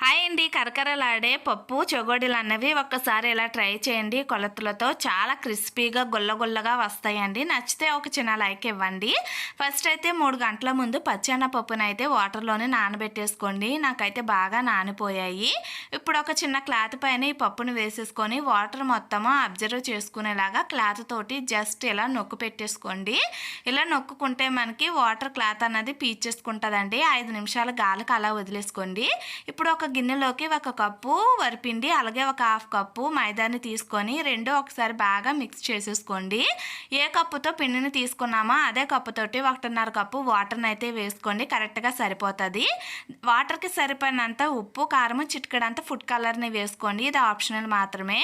Hi అండి. కరకరలాడే పప్పు చెగోడీలు అన్నవి ఒక్కసారి ఇలా ట్రై చేయండి. కొలతలతో చాలా క్రిస్పీగా గుల్లగుల్లగా వస్తాయండి. నచ్చితే ఒక చిన్న లైక్ ఇవ్వండి. ఫస్ట్ అయితే 3 గంటల ముందు పచ్చెనపప్పును అయితే వాటర్లోనే నానబెట్టేసుకోండి. నాకైతే బాగా నానిపోయాయి. ఇప్పుడు ఒక చిన్న క్లాత్ పైన ఈ పప్పును వేసేసుకొని వాటర్ మొత్తము అబ్జర్వ్ చేసుకునేలాగా క్లాత్ తోటి జస్ట్ ఇలా నొక్కు పెట్టేసుకోండి. ఇలా నొక్కుంటే మనకి వాటర్ క్లాత్ అన్నది పీల్చేసుకుంటుందండి. 5 నిమిషాలు గాలికి అలా వదిలేసుకోండి. ఇప్పుడు ఒక గిన్నెలోకి 1 కప్పు వరిపిండి అలాగే ఒక 1/2 కప్పు మైదాని తీసుకొని రెండు ఒకసారి బాగా మిక్స్ చేసేసుకోండి. ఏ కప్పుతో పిండిని తీసుకున్నామో అదే కప్పుతోటి 1.5 కప్పు వాటర్ని అయితే వేసుకోండి. కరెక్ట్గా సరిపోతుంది. వాటర్కి సరిపోయినంత ఉప్పు కారం చిటికెడంత ఫుడ్ కలర్ని వేసుకోండి. ఇది ఆప్షనల్ మాత్రమే.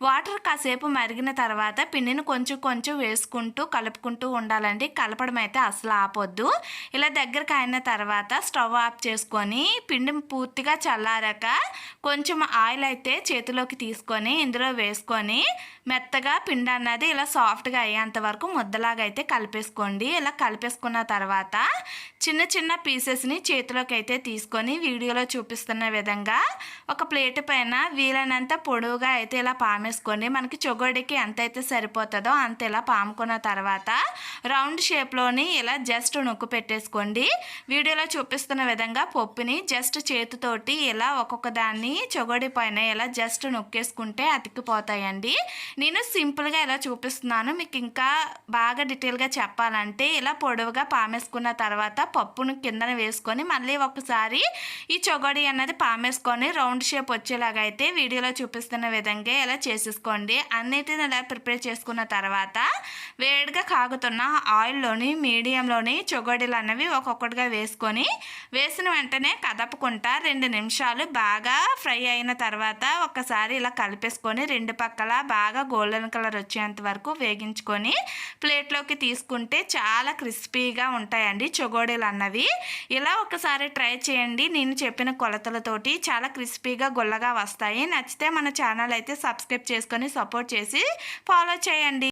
వాటర్ కాసేపు మరిగిన తర్వాత పిండిని కొంచెం కొంచెం వేసుకుంటూ కలుపుకుంటూ ఉండాలండి. కలపడం అయితే అసలు ఆపొద్దు. ఇలా దగ్గరకు అయిన తర్వాత స్టవ్ ఆఫ్ చేసుకొని పిండి పూర్తిగా చల్లారాక కొంచెం ఆయిల్ అయితే చేతిలోకి తీసుకొని ఇందులో వేసుకొని మెత్తగా పిండి అన్నది ఇలా సాఫ్ట్గా అయ్యేంత వరకు ముద్దలాగా అయితే కలిపేసుకోండి. ఇలా కలిపేసుకున్న తర్వాత చిన్న చిన్న పీసెస్ని చేతిలోకి అయితే తీసుకొని వీడియోలో చూపిస్తున్న విధంగా ఒక ప్లేట్ పైన వీలైనంత పొడవుగా అయితే ఇలా పామేసుకోండి. మనకి చెగోడికి ఎంత అయితే సరిపోతుందో అంత ఇలా పాముకున్న తర్వాత రౌండ్ షేప్లోని ఇలా జస్ట్ నొక్కు పెట్టేసుకోండి. వీడియోలో చూపిస్తున్న విధంగా పప్పుని జస్ట్ చేతితోటి ఇలా ఒక్కొక్క దాన్ని చెగోడి పైన ఇలా జస్ట్ నొక్కేసుకుంటే అతికిపోతాయండి. నేను సింపుల్గా ఇలా చూపిస్తున్నాను. మీకు ఇంకా బాగా డీటెయిల్గా చెప్పాలంటే ఇలా పొడవుగా పామేసుకున్న తర్వాత పప్పును కిందన వేసుకొని మళ్ళీ ఒకసారి ఈ చెగోడి అన్నది పామేసుకొని రౌండ్ షేప్ వచ్చేలాగా అయితే వీడియోలో చూపిస్తున్న విధంగా ఇలా చేసేసుకోండి. అన్నిటిని ఇలా ప్రిపేర్ చేసుకున్న తర్వాత వేడిగా కాగుతున్న ఆయిల్లోని మీడియంలోని చెగోడీలు అన్నవి ఒక్కొక్కటిగా వేసుకొని వేసిన వెంటనే కదపకుండా 2 నిమిషాలు బాగా ఫ్రై అయిన తర్వాత ఒకసారి ఇలా కలిపేసుకొని రెండు పక్కల బాగా గోల్డెన్ కలర్ వచ్చేంత వరకు వేగించుకొని ప్లేట్లోకి తీసుకుంటే చాలా క్రిస్పీగా ఉంటాయండి చెగోడీలు అన్నవి. ఇలా ఒకసారి ట్రై చేయండి. నేను చెప్పిన కొలతలతోటి చాలా క్రిస్పీగా గుల్లగా వస్తాయి. నచ్చితే మన ఛానల్ అయితే సబ్స్క్రైబ్ చేసుకొని సపోర్ట్ చేసి ఫాలో చేయండి.